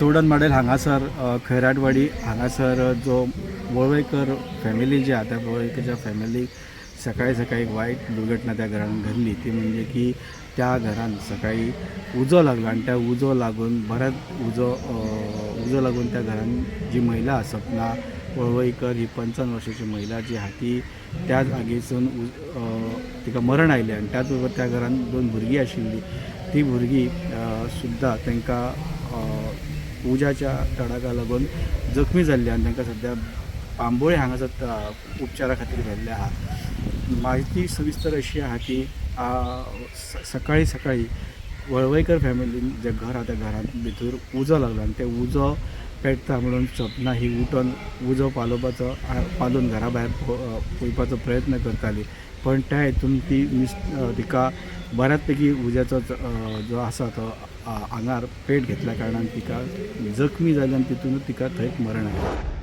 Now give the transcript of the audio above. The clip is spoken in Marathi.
तोडण मॉडेल हांगासर खैराटवाडी हांगासर जो वळवयकर फॅमिली जी आहा त्या वळवयकरच्या फॅमिलीक सकाळी सकाळी एक वाईट दुर्घटना त्या घरान घडली ती म्हणजे की त्या घरान सकाळी उजो लागलो आणि त्या उजो लागून बऱ्याच उजो लागून त्या घरान जी महिला आहा सपना वळवयकर ही 55 वर्षाची महिला जी आहा ती त्या जागेसून तिका मरण आयलें आणि त्याच बरोबर त्या घरान 2 भुरगीं आशिल्लीं ती भुरगीं सुद्दां तांकां उज्याच्या तडाका लागून जखमी जाल्ली आणि तांकां सध्या बांबोळे हांगासर उपचारा खातीर व्हेल्ले आहा. माहिती सविस्तर अशी आहा की सकाळी सकाळी वळवयकर फॅमिलीन जें घर आहा त्या घरांत भितर उजो लागलो आणि ते उजो पेटता म्हणून सपना ही उठून उजो पालून घरा भायर पळोवपाचो प्रयत्न करताली पण त्या हितून तिका बऱ्याच पैकी उज्याचो जो आसा तो आंगार पेट घेतल्या कारणान तिका जखमी जाली आणि तितूनच तिका थंयच मरण आयलें.